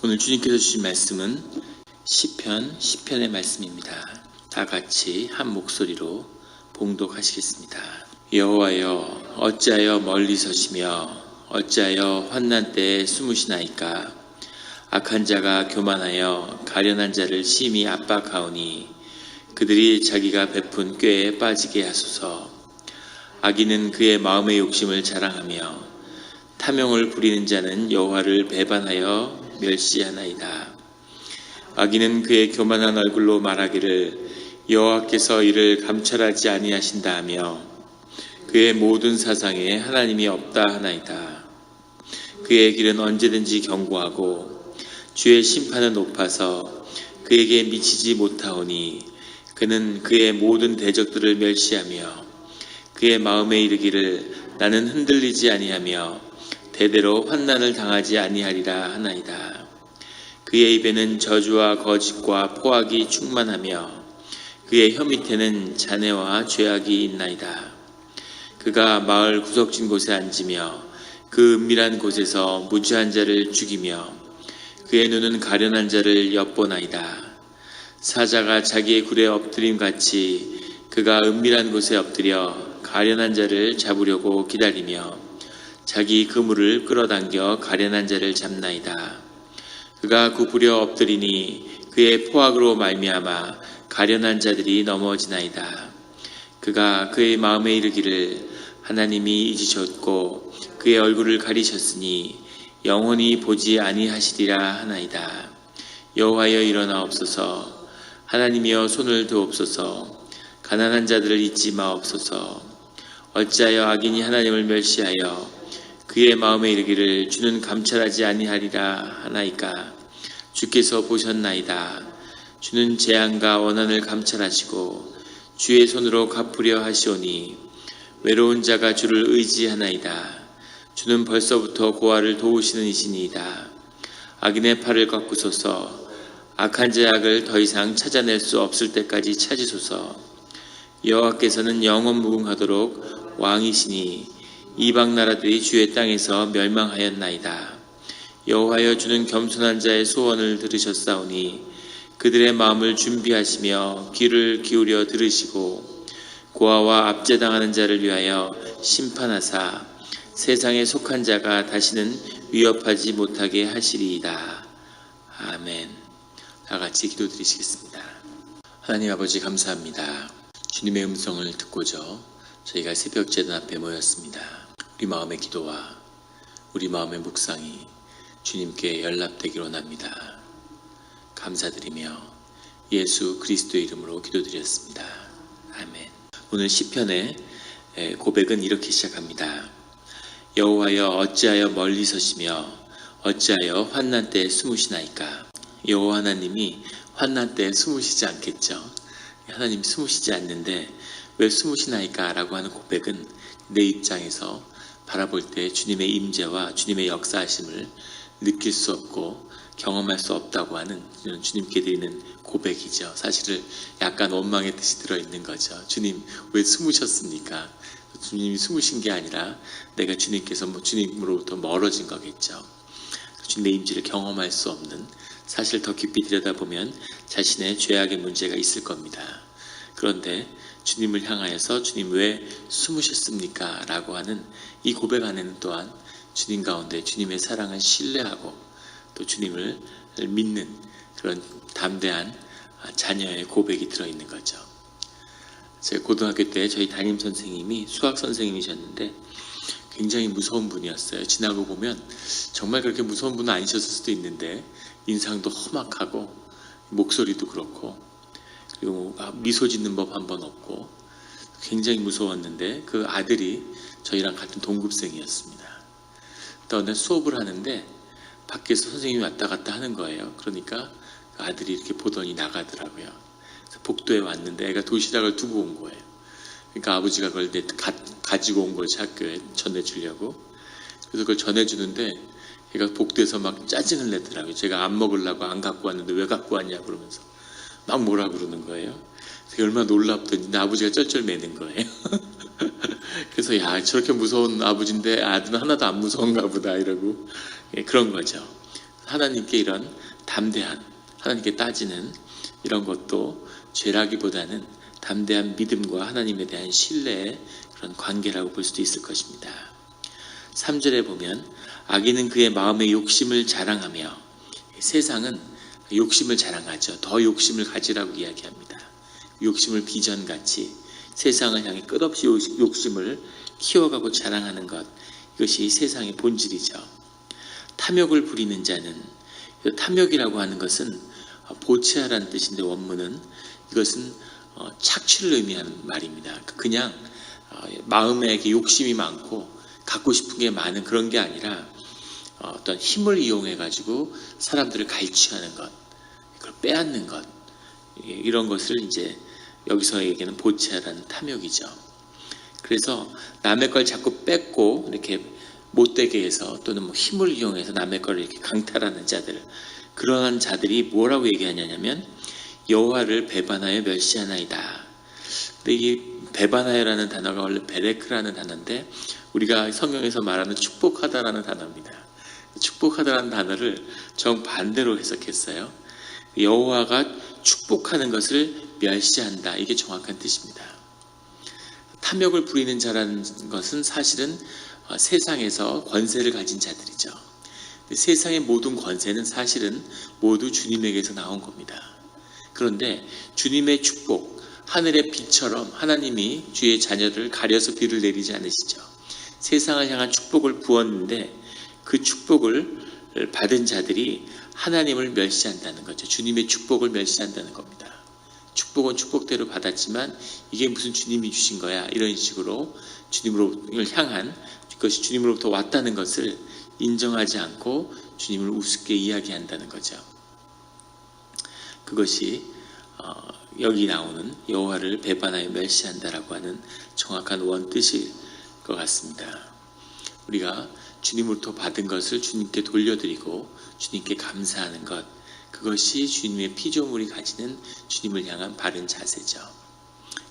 오늘 주님께서 주신 말씀은 시편의 말씀입니다. 다 같이 한 목소리로 봉독하시겠습니다. 여호와여, 어찌하여 멀리 서시며 어찌하여 환난 때에 숨으시나이까. 악한 자가 교만하여 가련한 자를 심히 압박하오니 그들이 자기가 베푼 꾀에 빠지게 하소서. 악인은 그의 마음의 욕심을 자랑하며 탐욕을 부리는 자는 여호와를 배반하여 멸시하나이다. 악인은 그의 교만한 얼굴로 말하기를 여호와께서 이를 감찰하지 아니하신다 하며 그의 모든 사상에 하나님이 없다 하나이다. 그의 길은 언제든지 견고하고 주의 심판은 높아서 그에게 미치지 못하오니 그는 그의 모든 대적들을 멸시하며 그의 마음에 이르기를 나는 흔들리지 아니하며 대대로 환난을 당하지 아니하리라 하나이다. 그의 입에는 저주와 거짓과 포악이 충만하며 그의 혀 밑에는 잔해와 죄악이 있나이다. 그가 마을 구석진 곳에 앉으며 그 은밀한 곳에서 무죄한 자를 죽이며 그의 눈은 가련한 자를 엿보나이다. 사자가 자기의 굴에 엎드림 같이 그가 은밀한 곳에 엎드려 가련한 자를 잡으려고 기다리며 자기 그물을 끌어당겨 가련한 자를 잡나이다. 그가 굽으려 엎드리니 그의 포악으로 말미암아 가련한 자들이 넘어지나이다. 그가 그의 마음에 이르기를 하나님이 잊으셨고 그의 얼굴을 가리셨으니 영원히 보지 아니하시리라 하나이다. 여호와여 일어나옵소서. 하나님이여 손을 드옵소서. 가난한 자들을 잊지 마옵소서. 어찌하여 악인이 하나님을 멸시하여 그의 마음에 이르기를 주는 감찰하지 아니하리라 하나이까. 주께서 보셨나이다. 주는 재앙과 원한을 감찰하시고 주의 손으로 갚으려 하시오니 외로운 자가 주를 의지하나이다. 주는 벌써부터 고아를 도우시는 이시니이다. 악인의 팔을 꺾으소서. 악한 자의 악을 더 이상 찾아낼 수 없을 때까지 찾으소서. 여호와께서는 영원 무궁하도록 왕이시니 이방 나라들이 주의 땅에서 멸망하였나이다. 여호와여, 주는 겸손한 자의 소원을 들으셨사오니 그들의 마음을 준비하시며 귀를 기울여 들으시고 고아와 압제당하는 자를 위하여 심판하사 세상에 속한 자가 다시는 위협하지 못하게 하시리이다. 아멘. 다 같이 기도드리시겠습니다. 하나님 아버지, 감사합니다. 주님의 음성을 듣고자 저희가 새벽 제단 앞에 모였습니다. 우리 마음의 기도와 우리 마음의 묵상이 주님께 연락되기를 원합니다. 감사드리며 예수 그리스도의 이름으로 기도드렸습니다. 아멘. 오늘 시편의 고백은 이렇게 시작합니다. 여호와여, 어찌하여 멀리 서시며 어찌하여 환난 때에 숨으시나이까. 여호와 하나님이 환난 때에 숨으시지 않겠죠. 하나님이 숨으시지 않는데 왜 숨으시나이까 라고 하는 고백은 내 입장에서 바라볼 때 주님의 임재와 주님의 역사하심을 느낄 수 없고 경험할 수 없다고 하는 주님께 드리는 고백이죠. 사실은 약간 원망의 뜻이 들어있는 거죠. 주님 왜 숨으셨습니까? 주님이 숨으신 게 아니라 내가 주님께서 주님으로부터 멀어진 거겠죠. 주님의 임재를 경험할 수 없는, 사실 더 깊이 들여다보면 자신의 죄악의 문제가 있을 겁니다. 그런데 주님을 향하여서 주님 왜 숨으셨습니까? 라고 하는 이 고백 안에는 또한 주님 가운데 주님의 사랑을 신뢰하고 또 주님을 믿는 그런 담대한 자녀의 고백이 들어있는 거죠. 제가 고등학교 때 저희 담임 선생님이 수학 선생님이셨는데 굉장히 무서운 분이었어요. 지나고 보면 정말 그렇게 무서운 분은 아니셨을 수도 있는데 인상도 험악하고 목소리도 그렇고 그리고 미소 짓는 법 한 번 없고 굉장히 무서웠는데 그 아들이 저희랑 같은 동급생이었습니다. 또 어느 수업을 하는데 밖에서 선생님이 왔다 갔다 하는 거예요. 그러니까 그 아들이 이렇게 보더니 나가더라고요. 그래서 복도에 왔는데 애가 도시락을 두고 온 거예요. 그러니까 아버지가 그걸 가지고 온 거지, 학교에 전해주려고. 그래서 그걸 전해주는데 얘가 복도에서 막 짜증을 내더라고요. 제가 안 먹으려고 안 갖고 왔는데 왜 갖고 왔냐 그러면서 막 뭐라 그러는 거예요. 그래서 얼마나 놀랍더니 내 아버지가 쩔쩔매는 거예요. 그래서 야, 저렇게 무서운 아버지인데 아들은 하나도 안 무서운가 보다 이러고 그런 거죠. 하나님께 이런 담대한, 하나님께 따지는 이런 것도 죄라기보다는 담대한 믿음과 하나님에 대한 신뢰의 그런 관계라고 볼 수도 있을 것입니다. 3절에 보면 악인은 그의 마음의 욕심을 자랑하며, 세상은 욕심을 자랑하죠. 더 욕심을 가지라고 이야기합니다. 욕심을 비전같이 세상을 향해 끝없이 욕심을 키워가고 자랑하는 것, 이것이 세상의 본질이죠. 탐욕을 부리는 자는, 탐욕이라고 하는 것은 보채하라는 뜻인데 원문은 이것은 착취를 의미하는 말입니다. 그냥 마음에 욕심이 많고 갖고 싶은 게 많은 그런 게 아니라 어떤 힘을 이용해 가지고 사람들을 갈취하는 것, 그걸 빼앗는 것, 이런 것을 이제 여기서 얘기하는 보채하라는 탐욕이죠. 그래서 남의 걸 자꾸 뺏고 이렇게 못되게 해서, 또는 뭐 힘을 이용해서 남의 걸 이렇게 강탈하는 자들, 그러한 자들이 뭐라고 얘기하냐면 여호와를 배반하여 멸시하나이다. 근데 이 배반하여라는 단어가 원래 베레크라는 단어인데 우리가 성경에서 말하는 축복하다라는 단어입니다. 축복하다라는 단어를 정반대로 해석했어요. 여호와가 축복하는 것을 멸시한다, 이게 정확한 뜻입니다. 탐욕을 부리는 자라는 것은 사실은 세상에서 권세를 가진 자들이죠. 세상의 모든 권세는 사실은 모두 주님에게서 나온 겁니다. 그런데 주님의 축복, 하늘의 빛처럼 하나님이 주의 자녀를 가려서 비를 내리지 않으시죠. 세상을 향한 축복을 부었는데 그 축복을 받은 자들이 하나님을 멸시한다는 거죠. 주님의 축복을 멸시한다는 겁니다. 축복은 축복대로 받았지만 이게 무슨 주님이 주신 거야, 이런 식으로 주님을 향한 그것이 주님으로부터 왔다는 것을 인정하지 않고 주님을 우습게 이야기한다는 거죠. 그것이 여기 나오는 여호와를 배반하여 멸시한다라고 하는 정확한 원뜻일 것 같습니다. 우리가 주님으로부터 받은 것을 주님께 돌려드리고 주님께 감사하는 것, 그것이 주님의 피조물이 가지는 주님을 향한 바른 자세죠.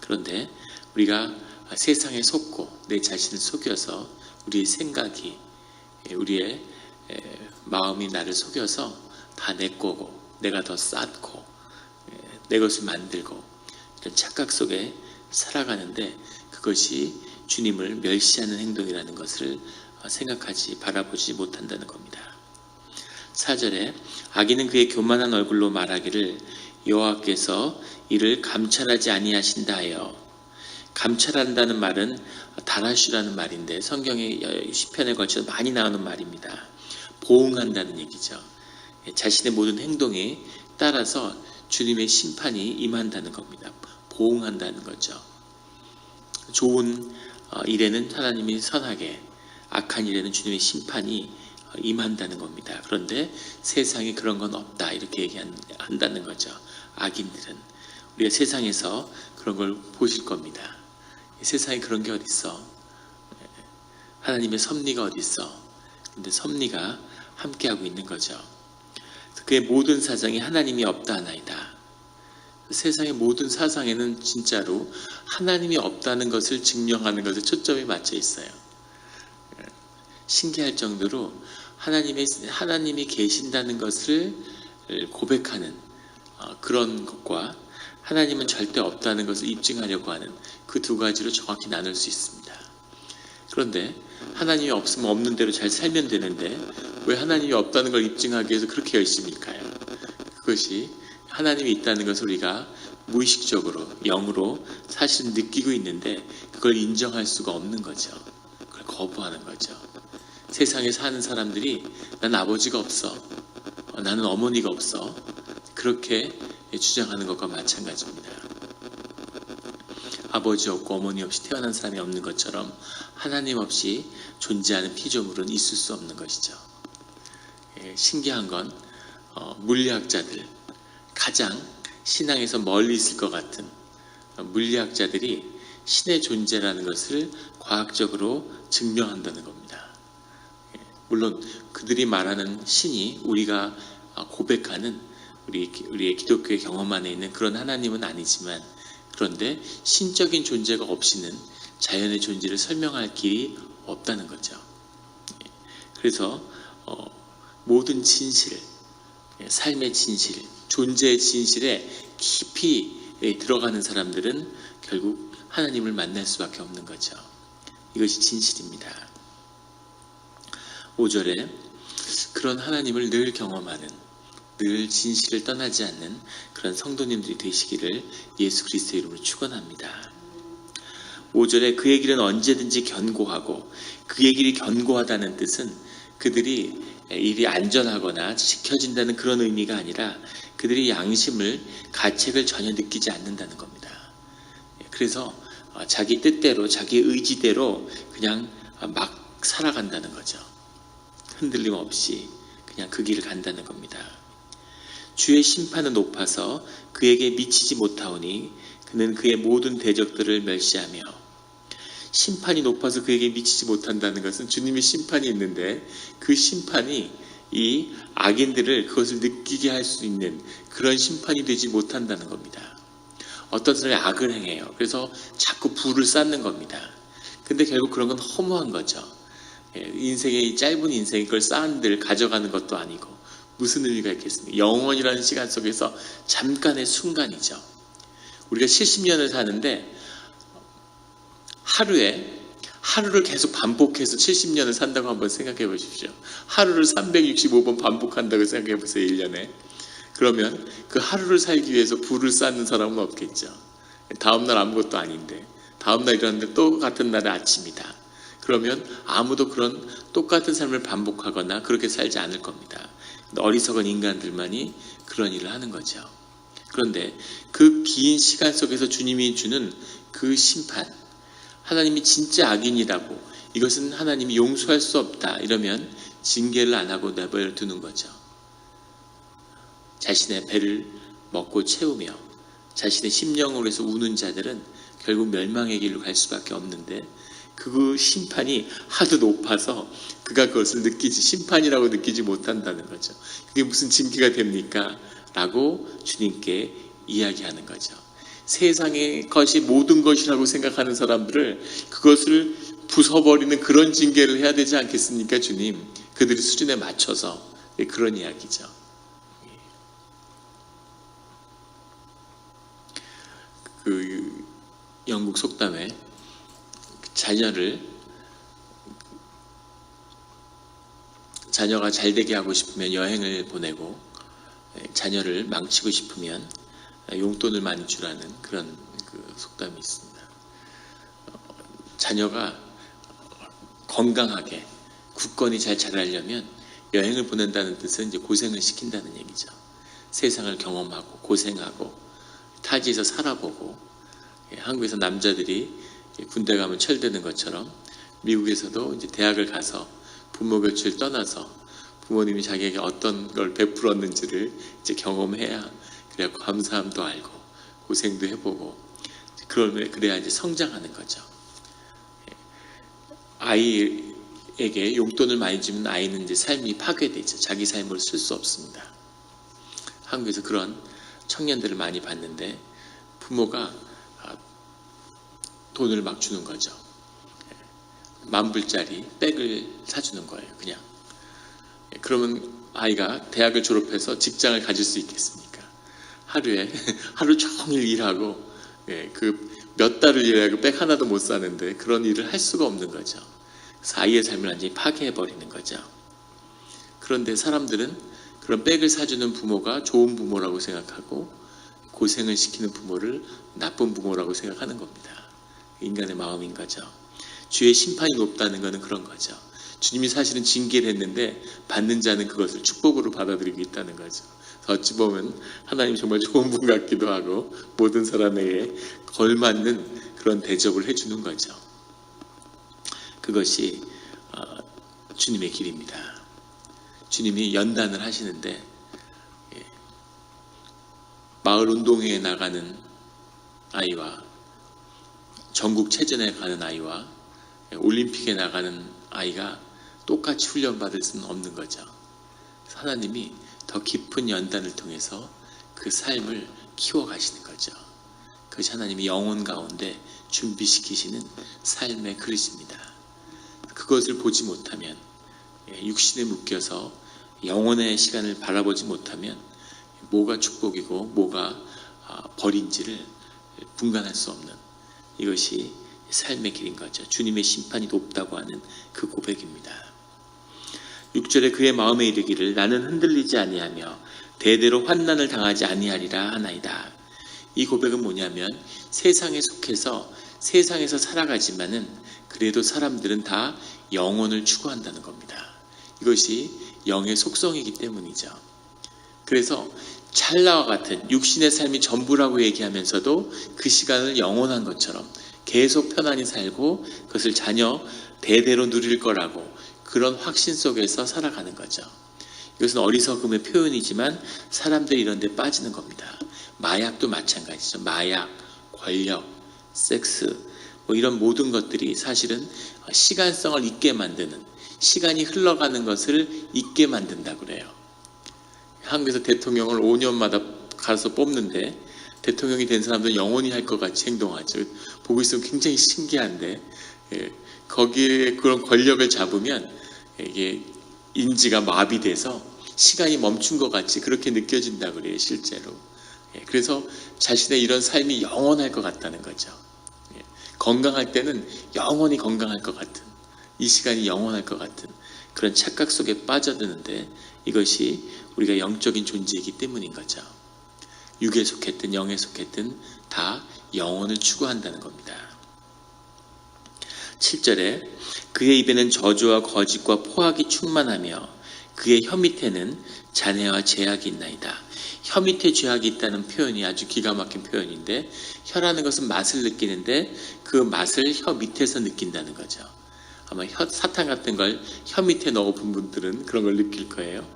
그런데 우리가 세상에 속고 내 자신을 속여서 우리의 생각이, 우리의 마음이 나를 속여서 다 내 거고 내가 더 쌓고 내 것을 만들고 이런 착각 속에 살아가는데 그것이 주님을 멸시하는 행동이라는 것을 생각하지 바라보지 못한다는 겁니다. 4절에 악인은 그의 교만한 얼굴로 말하기를 여호와께서 이를 감찰하지 아니하신다 하여, 감찰한다는 말은 다라슈라는 말인데 성경의 시편에 걸쳐 많이 나오는 말입니다. 보응한다는 얘기죠. 자신의 모든 행동에 따라서 주님의 심판이 임한다는 겁니다. 보응한다는 거죠. 좋은 일에는 하나님이 선하게, 악한 일에는 주님의 심판이 임한다는 겁니다. 그런데 세상에 그런 건 없다, 이렇게 얘기한다는 거죠. 악인들은 우리가 세상에서 그런 걸 보실 겁니다. 세상에 그런 게 어디 있어? 하나님의 섭리가 어디 있어? 근데 섭리가 함께하고 있는 거죠. 그의 모든 사상에 하나님이 없다 하나이다. 세상의 모든 사상에는 진짜로 하나님이 없다는 것을 증명하는 것에 초점이 맞춰 있어요. 신기할 정도로 하나님이 계신다는 것을 고백하는 그런 것과 하나님은 절대 없다는 것을 입증하려고 하는 그 두 가지로 정확히 나눌 수 있습니다. 그런데 하나님이 없으면 없는 대로 잘 살면 되는데 왜 하나님이 없다는 걸 입증하기 위해서 그렇게 열심히 가요? 그것이 하나님이 있다는 것을 우리가 무의식적으로, 영으로 사실 느끼고 있는데 그걸 인정할 수가 없는 거죠. 그걸 거부하는 거죠. 세상에 사는 사람들이 난 아버지가 없어, 나는 어머니가 없어, 그렇게 주장하는 것과 마찬가지입니다. 아버지 없고 어머니 없이 태어난 사람이 없는 것처럼 하나님 없이 존재하는 피조물은 있을 수 없는 것이죠. 신기한 건 물리학자들, 가장 신앙에서 멀리 있을 것 같은 물리학자들이 신의 존재라는 것을 과학적으로 증명한다는 겁니다. 물론 그들이 말하는 신이 우리가 고백하는 우리의 기독교의 경험 안에 있는 그런 하나님은 아니지만, 그런데 신적인 존재가 없이는 자연의 존재를 설명할 길이 없다는 거죠. 그래서 모든 진실, 삶의 진실, 존재의 진실에 깊이 들어가는 사람들은 결국 하나님을 만날 수밖에 없는 거죠. 이것이 진실입니다. 5절에 그런 하나님을 늘 경험하는, 늘 진실을 떠나지 않는 그런 성도님들이 되시기를 예수 그리스도의 이름으로 축원합니다. 5절에 그의 길은 언제든지 견고하고, 그의 길이 견고하다는 뜻은 그들이 일이 안전하거나 지켜진다는 그런 의미가 아니라 그들이 양심을, 가책을 전혀 느끼지 않는다는 겁니다. 그래서 자기 뜻대로, 자기 의지대로 그냥 막 살아간다는 거죠. 흔들림 없이 그냥 그 길을 간다는 겁니다. 주의 심판은 높아서 그에게 미치지 못하오니 그는 그의 모든 대적들을 멸시하며. 심판이 높아서 그에게 미치지 못한다는 것은 주님의 심판이 있는데 그 심판이 이 악인들을 그것을 느끼게 할 수 있는 그런 심판이 되지 못한다는 겁니다. 어떤 사람이 악을 행해요. 그래서 자꾸 불을 쌓는 겁니다. 근데 결국 그런 건 허무한 거죠. 인생의 짧은 인생이 그걸 쌓은들 가져가는 것도 아니고 무슨 의미가 있겠습니까? 영원이라는 시간 속에서 잠깐의 순간이죠. 우리가 70년을 사는데 하루를 계속 반복해서 70년을 산다고 한번 생각해 보십시오. 하루를 365번 반복한다고 생각해 보세요. 1년에. 그러면 그 하루를 살기 위해서 불을 쌓는 사람은 없겠죠. 다음날 아무것도 아닌데 다음날 일어났는데 또 같은 날의 아침이다. 그러면 아무도 그런 똑같은 삶을 반복하거나 그렇게 살지 않을 겁니다. 어리석은 인간들만이 그런 일을 하는 거죠. 그런데 그 긴 시간 속에서 주님이 주는 그 심판, 하나님이 진짜 악인이라고, 이것은 하나님이 용서할 수 없다 이러면 징계를 안 하고 내버려 두는 거죠. 자신의 배를 먹고 채우며 자신의 심령으로 해서 우는 자들은 결국 멸망의 길로 갈 수밖에 없는데 그 심판이 하도 높아서 그가 그것을 심판이라고 느끼지 못한다는 거죠. 그게 무슨 징계가 됩니까? 라고 주님께 이야기하는 거죠. 세상의 것이 모든 것이라고 생각하는 사람들을 그것을 부숴버리는 그런 징계를 해야 되지 않겠습니까, 주님? 그들의 수준에 맞춰서. 그런 이야기죠. 그 영국 속담에 자녀가 잘 되게 하고 싶으면 여행을 보내고 자녀를 망치고 싶으면 용돈을 많이 주라는 그런 그 속담이 있습니다. 자녀가 건강하게 굳건히 잘 자라려면 여행을 보낸다는 뜻은 이제 고생을 시킨다는 얘기죠. 세상을 경험하고 고생하고 타지에서 살아보고, 한국에서 남자들이 군대 가면 철되는 것처럼 미국에서도 이제 대학을 가서 부모 곁을 떠나서 부모님이 자기에게 어떤 걸 베풀었는지를 이제 경험해야, 그래야 감사함도 알고 고생도 해보고, 그래야 이제 성장하는 거죠. 아이에게 용돈을 많이 주면 아이는 이제 삶이 파괴되죠. 자기 삶을 쓸 수 없습니다. 한국에서 그런 청년들을 많이 봤는데 부모가 돈을 막 주는 거죠. 10,000불짜리 백을 사주는 거예요. 그냥. 그러면 아이가 대학을 졸업해서 직장을 가질 수 있겠습니까? 하루 종일 일하고 그 몇 달을 일하고 백 하나도 못 사는데 그런 일을 할 수가 없는 거죠. 그래서 아이의 삶을 완전히 파괴해버리는 거죠. 그런데 사람들은 그런 백을 사주는 부모가 좋은 부모라고 생각하고 고생을 시키는 부모를 나쁜 부모라고 생각하는 겁니다. 인간의 마음인 거죠. 주의 심판이 높다는 것은 그런 거죠. 주님이 사실은 징계를 했는데 받는 자는 그것을 축복으로 받아들이고 있다는 거죠. 어찌 보면 하나님 정말 좋은 분 같기도 하고 모든 사람에게 걸맞는 그런 대접을 해주는 거죠. 그것이 주님의 길입니다. 주님이 연단을 하시는데 마을 운동회에 나가는 아이와 전국체전에 가는 아이와 올림픽에 나가는 아이가 똑같이 훈련받을 수는 없는 거죠. 하나님이 더 깊은 연단을 통해서 그 삶을 키워가시는 거죠. 그것이 하나님이 영혼 가운데 준비시키시는 삶의 그릇입니다. 그것을 보지 못하면 육신에 묶여서 영혼의 시간을 바라보지 못하면 뭐가 축복이고 뭐가 벌인지를 분간할 수 없는, 이것이 삶의 길인 거죠. 주님의 심판이 높다고 하는 그 고백입니다. 6절에 그의 마음에 이르기를 나는 흔들리지 아니하며 대대로 환난을 당하지 아니하리라 하나이다. 이 고백은 뭐냐면 세상에 속해서 세상에서 살아가지만은 그래도 사람들은 다 영혼을 추구한다는 겁니다. 이것이 영의 속성이기 때문이죠. 그래서 찰나와 같은 육신의 삶이 전부라고 얘기하면서도 그 시간을 영원한 것처럼 계속 편안히 살고 그것을 자녀 대대로 누릴 거라고 그런 확신 속에서 살아가는 거죠. 이것은 어리석음의 표현이지만 사람들이 이런 데 빠지는 겁니다. 마약도 마찬가지죠. 마약, 권력, 섹스 이런 모든 것들이 사실은 시간성을 잊게 만드는, 시간이 흘러가는 것을 잊게 만든다고 그래요. 한국에서 대통령을 5년마다 가서 뽑는데 대통령이 된 사람들은 영원히 할 것 같이 행동하죠. 보고 있으면 굉장히 신기한데 거기에 그런 권력을 잡으면 이게 인지가 마비돼서 시간이 멈춘 것 같이 그렇게 느껴진다고 그래요, 실제로. 그래서 자신의 이런 삶이 영원할 것 같다는 거죠. 건강할 때는 영원히 건강할 것 같은, 이 시간이 영원할 것 같은 그런 착각 속에 빠져드는데 이것이 우리가 영적인 존재이기 때문인 거죠. 육에 속했든 영에 속했든 다 영혼을 추구한다는 겁니다. 7절에 그의 입에는 저주와 거짓과 포악이 충만하며 그의 혀 밑에는 잔해와 죄악이 있나이다. 혀 밑에 죄악이 있다는 표현이 아주 기가 막힌 표현인데, 혀라는 것은 맛을 느끼는데 그 맛을 혀 밑에서 느낀다는 거죠. 아마 사탕 같은 걸 혀 밑에 넣어본 분들은 그런 걸 느낄 거예요.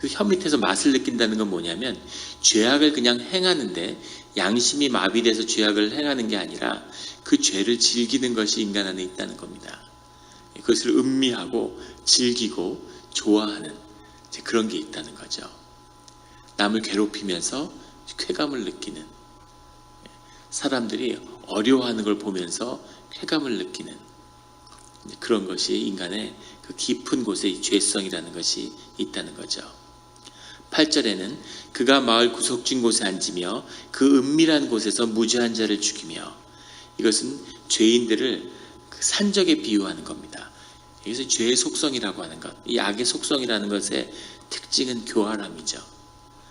그 혀 밑에서 맛을 느낀다는 건 뭐냐면 죄악을 그냥 행하는데 양심이 마비돼서 죄악을 행하는 게 아니라 그 죄를 즐기는 것이 인간 안에 있다는 겁니다. 그것을 음미하고 즐기고 좋아하는 그런 게 있다는 거죠. 남을 괴롭히면서 쾌감을 느끼는, 사람들이 어려워하는 걸 보면서 쾌감을 느끼는 그런 것이 인간의 그 깊은 곳에 이 죄성이라는 것이 있다는 거죠. 8절에는 그가 마을 구석진 곳에 앉으며 그 은밀한 곳에서 무죄한 자를 죽이며, 이것은 죄인들을 그 산적에 비유하는 겁니다. 여기서 죄의 속성이라고 하는 것, 이 악의 속성이라는 것의 특징은 교활함이죠.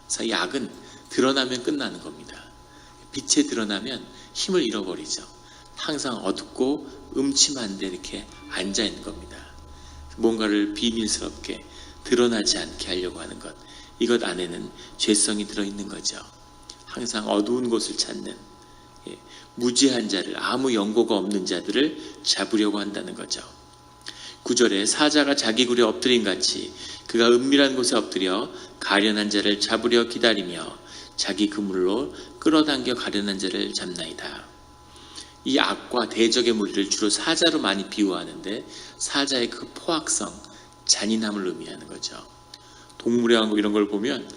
그래서 이 악은 드러나면 끝나는 겁니다. 빛에 드러나면 힘을 잃어버리죠. 항상 어둡고 음침한 데 이렇게 앉아 있는 겁니다. 뭔가를 비밀스럽게 드러나지 않게 하려고 하는 것, 이것 안에는 죄성이 들어있는 거죠. 항상 어두운 곳을 찾는, 무지한 자를, 아무 연고가 없는 자들을 잡으려고 한다는 거죠. 9절에 사자가 자기 굴에 엎드린 같이 그가 은밀한 곳에 엎드려 가련한 자를 잡으려 기다리며 자기 그물로 끌어당겨 가련한 자를 잡나이다. 이 악과 대적의 무리를 주로 사자로 많이 비유하는데 사자의 그 포악성, 잔인함을 의미하는 거죠. 동물의 왕국 이런 걸 보면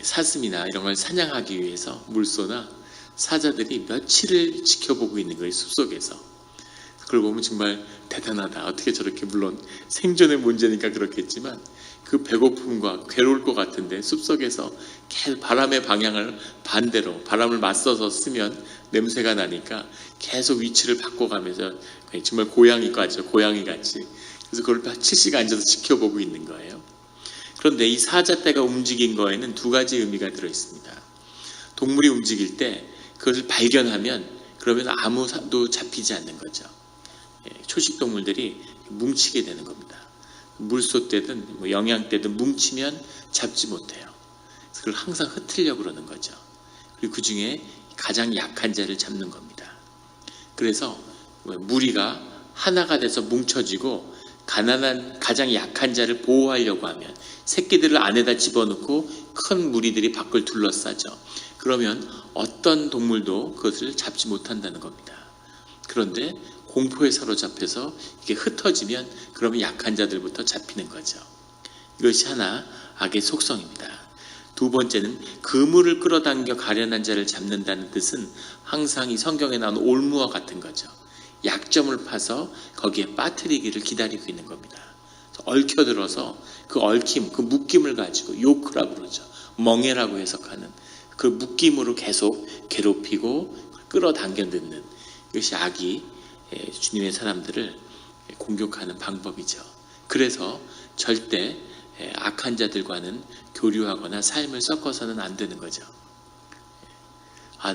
사슴이나 이런 걸 사냥하기 위해서 물소나 사자들이 며칠을 지켜보고 있는 거예요, 숲속에서. 그걸 보면 정말 대단하다. 어떻게 저렇게, 물론 생존의 문제니까 그렇겠지만 그 배고픔과 괴로울 것 같은데 숲속에서 계속 바람의 방향을 반대로, 바람을 맞서서 쓰면 냄새가 나니까 계속 위치를 바꿔가면서 정말 고양이 같죠, 고양이 같이. 그래서 그걸 7시간 앉아서 지켜보고 있는 거예요. 그런데 이 사자떼가 움직인 거에는 두 가지 의미가 들어있습니다. 동물이 움직일 때 그것을 발견하면 그러면 아무도 잡히지 않는 거죠. 초식동물들이 뭉치게 되는 겁니다. 물소떼든 영양떼든 뭉치면 잡지 못해요. 그래서 그걸 항상 흩으려고 그러는 거죠. 그리고 그 중에 가장 약한 자를 잡는 겁니다. 그래서 무리가 하나가 돼서 뭉쳐지고 가난한 가장 약한 자를 보호하려고 하면 새끼들을 안에다 집어넣고 큰 무리들이 밖을 둘러싸죠. 그러면 어떤 동물도 그것을 잡지 못한다는 겁니다. 그런데 공포에 사로잡혀서 이게 흩어지면 그러면 약한 자들부터 잡히는 거죠. 이것이 하나 악의 속성입니다. 두 번째는 그물을 끌어당겨 가련한 자를 잡는다는 뜻은 항상 이 성경에 나온 올무와 같은 거죠. 약점을 파서 거기에 빠뜨리기를 기다리고 있는 겁니다. 얽혀들어서 그 얽힘, 그 묶임을 가지고 요크라고 그러죠. 멍해라고 해석하는 그 묶임으로 계속 괴롭히고 끌어당겨 넣는 이것이 악이 주님의 사람들을 공격하는 방법이죠. 그래서 절대 악한 자들과는 교류하거나 삶을 섞어서는 안 되는 거죠.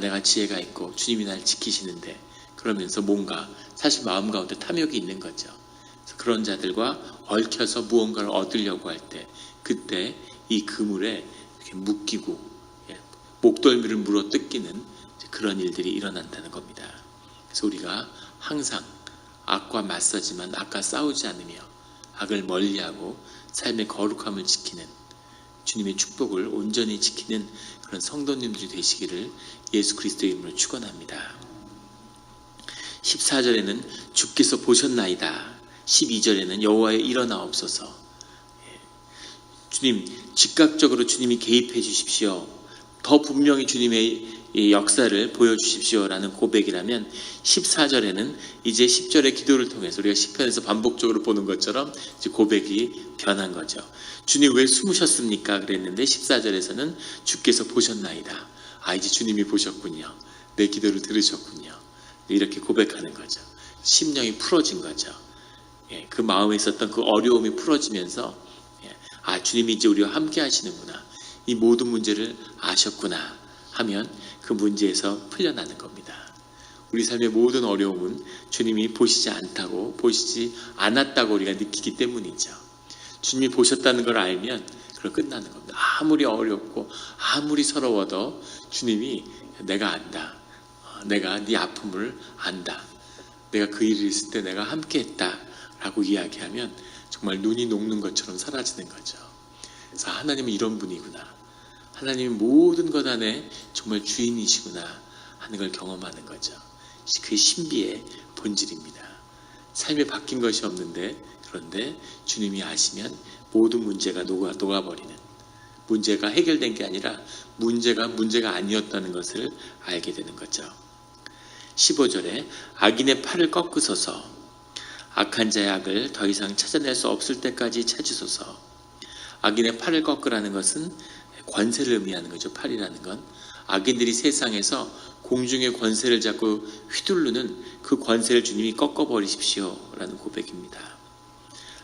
내가 지혜가 있고 주님이 날 지키시는데 그러면서 뭔가 사실 마음 가운데 탐욕이 있는 거죠. 그런 자들과 얽혀서 무언가를 얻으려고 할 때 그때 이 그물에 이렇게 묶이고 목덜미를 물어 뜯기는 그런 일들이 일어난다는 겁니다. 그래서 우리가 항상 악과 맞서지만 악과 싸우지 않으며 악을 멀리하고 삶의 거룩함을 지키는 주님의 축복을 온전히 지키는 그런 성도님들이 되시기를 예수 그리스도의 이름으로 축원합니다. 14절에는 주께서 보셨나이다. 12절에는 여호와여 일어나옵소서. 주님, 즉각적으로 주님이 개입해 주십시오. 더 분명히 주님의 역사를 보여주십시오라는 고백이라면 14절에는 이제 10절의 기도를 통해서 우리가 시편에서 반복적으로 보는 것처럼 이제 고백이 변한 거죠. 주님 왜 숨으셨습니까? 그랬는데 14절에서는 주께서 보셨나이다. 이제 주님이 보셨군요. 내 기도를 들으셨군요. 이렇게 고백하는 거죠. 심령이 풀어진 거죠. 그 마음에 있었던 그 어려움이 풀어지면서 주님이 이제 우리와 함께 하시는구나. 이 모든 문제를 아셨구나 하면 그 문제에서 풀려나는 겁니다. 우리 삶의 모든 어려움은 주님이 보시지 않았다고 우리가 느끼기 때문이죠. 주님이 보셨다는 걸 알면 그럼 끝나는 겁니다. 아무리 어렵고 아무리 서러워도 주님이 내가 안다. 내가 네 아픔을 안다. 내가 그 일을 있을 때 내가 함께 했다 라고 이야기하면 정말 눈이 녹는 것처럼 사라지는 거죠. 그래서 하나님은 이런 분이구나. 하나님이 모든 것 안에 정말 주인이시구나 하는 걸 경험하는 거죠. 그게 신비의 본질입니다. 삶에 바뀐 것이 없는데 그런데 주님이 아시면 모든 문제가 녹아버리는, 문제가 해결된 게 아니라 문제가 아니었다는 것을 알게 되는 거죠. 15절에 악인의 팔을 꺾으소서. 악한 자의 악을 더 이상 찾아낼 수 없을 때까지 찾으소서. 악인의 팔을 꺾으라는 것은 권세를 의미하는 거죠. 팔이라는 건 악인들이 세상에서 공중의 권세를 잡고 휘두르는 그 권세를 주님이 꺾어버리십시오 라는 고백입니다.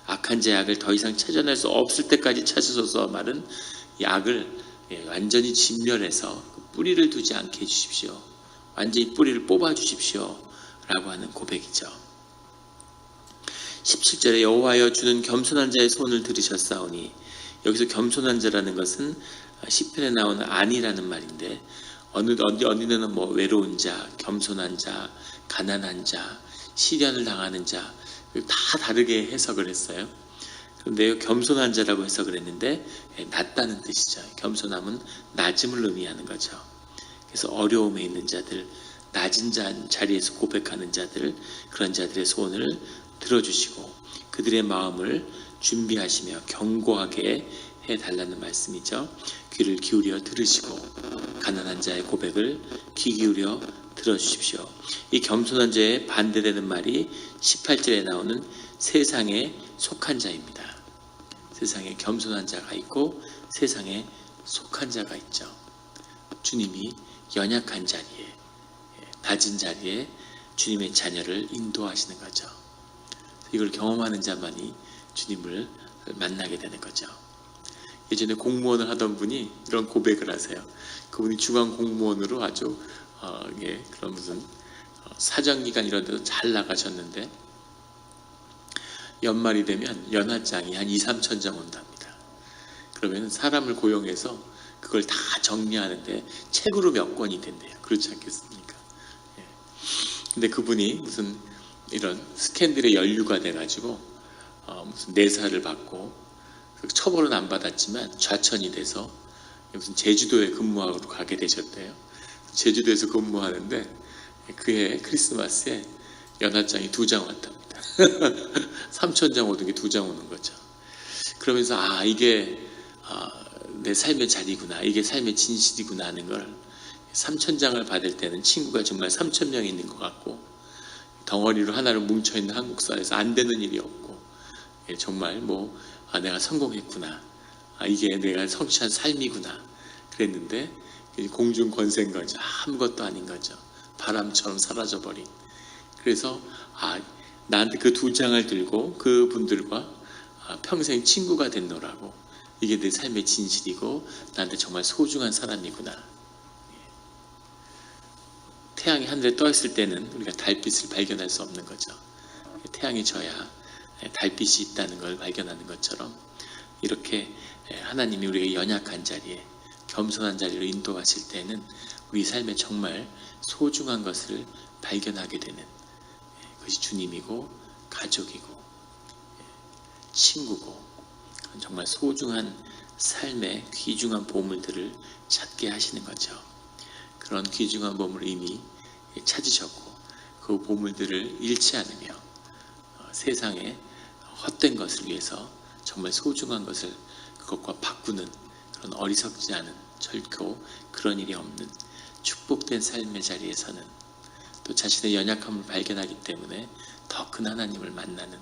악한 자의 악을 더 이상 찾아낼 수 없을 때까지 찾으소서 말은 이 악을 완전히 진멸해서 뿌리를 두지 않게 해주십시오. 완전히 뿌리를 뽑아주십시오 라고 하는 고백이죠. 17절에 여호와여 주는 겸손한 자의 손을 들으셨사오니, 여기서 겸손한 자라는 것은 시편에 나오는 안이라는 말인데 어디는 뭐 외로운 자, 겸손한 자, 가난한 자, 시련을 당하는 자 다 다르게 해석을 했어요. 그런데 겸손한 자라고 해석을 했는데 낮다는 뜻이죠. 겸손함은 낮음을 의미하는 거죠. 그래서 어려움에 있는 자들, 낮은 자리에서 고백하는 자들, 그런 자들의 소원을 들어주시고 그들의 마음을 준비하시며 견고하게 해달라는 말씀이죠. 귀를 기울여 들으시고 가난한 자의 고백을 귀 기울여 들어주십시오. 이 겸손한 자에 반대되는 말이 18절에 나오는 세상에 속한 자입니다. 세상에 겸손한 자가 있고 세상에 속한 자가 있죠. 주님이 연약한 자리에, 낮은 자리에 주님의 자녀를 인도하시는 거죠. 이걸 경험하는 자만이 주님을 만나게 되는 거죠. 예전에 공무원을 하던 분이 이런 고백을 하세요. 그분이 중앙 공무원으로 아주 그런 무슨 사정기관 이런 데도 잘 나가셨는데 연말이 되면 연하장이 한 2-3천 장 온답니다. 그러면 사람을 고용해서 그걸 다 정리하는데 책으로 몇 권이 된대요. 그렇지 않겠습니까? 근데 그분이 무슨 이런 스캔들에 연루가 돼가지고 무슨 내사를 받고 처벌은 안 받았지만 좌천이 돼서 무슨 제주도에 근무하러 가게 되셨대요. 제주도에서 근무하는데 그해 크리스마스에 연하장이 2장 왔답니다. 3,000장 오던 게 2장 오는 거죠. 그러면서 이게 내 삶의 자리구나, 이게 삶의 진실이구나 하는 걸 3,000장을 받을 때는 친구가 정말 3,000명이 있는 것 같고 덩어리로 하나로 뭉쳐있는 한국 사회에서 안 되는 일이 없고 정말 내가 성공했구나. 이게 내가 성취한 삶이구나. 그랬는데 공중 권세인 거죠. 아무것도 아닌 거죠. 바람처럼 사라져버린. 그래서 나한테 그 2장을 들고 그분들과 평생 친구가 됐노라고. 이게 내 삶의 진실이고 나한테 정말 소중한 사람이구나. 태양이 하늘에 떠 있을 때는 우리가 달빛을 발견할 수 없는 거죠. 태양이 져야 달빛이 있다는 걸 발견하는 것처럼 이렇게 하나님이 우리의 연약한 자리에 겸손한 자리로 인도하실 때는 우리 삶에 정말 소중한 것을 발견하게 되는 그것이 주님이고 가족이고 친구고 정말 소중한 삶의 귀중한 보물들을 찾게 하시는 거죠. 그런 귀중한 보물을 이미 찾으셨고 그 보물들을 잃지 않으며 세상에 헛된 것을 위해서 정말 소중한 것을 그것과 바꾸는 그런 어리석지 않은 절코 그런 일이 없는 축복된 삶의 자리에서는 또 자신의 연약함을 발견하기 때문에 더 큰 하나님을 만나는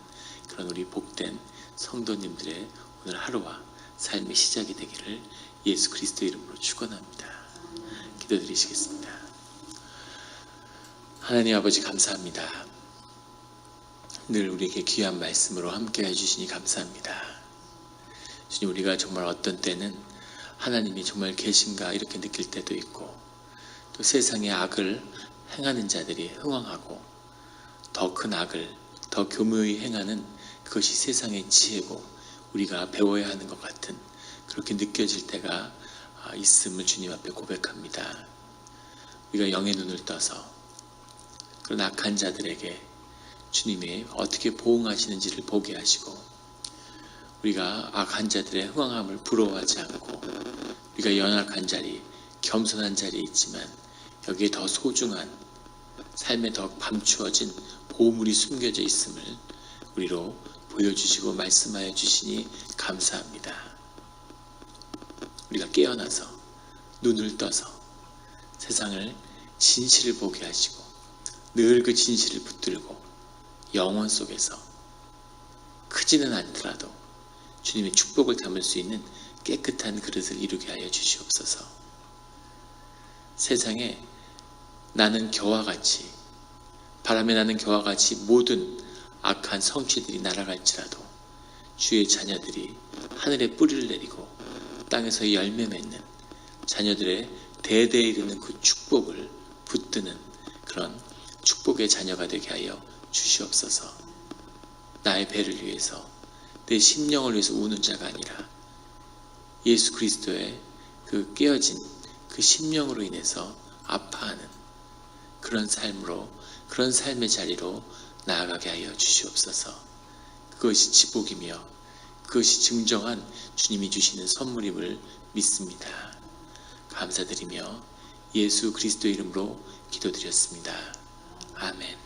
그런 우리 복된 성도님들의 오늘 하루와 삶의 시작이 되기를 예수 그리스도 이름으로 축원합니다. 기도드리시겠습니다. 하나님 아버지 감사합니다. 늘 우리에게 귀한 말씀으로 함께 해주시니 감사합니다. 주님, 우리가 정말 어떤 때는 하나님이 정말 계신가 이렇게 느낄 때도 있고 또 세상의 악을 행하는 자들이 흥왕하고 더 큰 악을 더 교묘히 행하는 그것이 세상의 지혜고 우리가 배워야 하는 것 같은 그렇게 느껴질 때가 있음을 주님 앞에 고백합니다. 우리가 영의 눈을 떠서 그런 악한 자들에게 주님이 어떻게 보응하시는지를 보게 하시고 우리가 악한 자들의 흥왕함을 부러워하지 않고 우리가 연약한 자리, 겸손한 자리에 있지만 여기에 더 소중한 삶에 더 감추어진 보물이 숨겨져 있음을 우리로 보여주시고 말씀하여 주시니 감사합니다. 우리가 깨어나서 눈을 떠서 세상을 진실을 보게 하시고 늘 그 진실을 붙들고 영혼 속에서 크지는 않더라도 주님의 축복을 담을 수 있는 깨끗한 그릇을 이루게 하여 주시옵소서. 세상에 나는 겨와 같이 바람에 나는 겨와 같이 모든 악한 성취들이 날아갈지라도 주의 자녀들이 하늘에 뿌리를 내리고 땅에서 열매 맺는 자녀들의 대대에 이르는 그 축복을 붙드는 그런 축복의 자녀가 되게 하여 주시옵소서. 나의 배를 위해서 내 심령을 위해서 우는 자가 아니라 예수 그리스도의 그 깨어진 그 심령으로 인해서 아파하는 그런 삶으로 그런 삶의 자리로 나아가게 하여 주시옵소서. 그것이 지복이며 그것이 증정한 주님이 주시는 선물임을 믿습니다. 감사드리며 예수 그리스도 이름으로 기도드렸습니다. 아멘.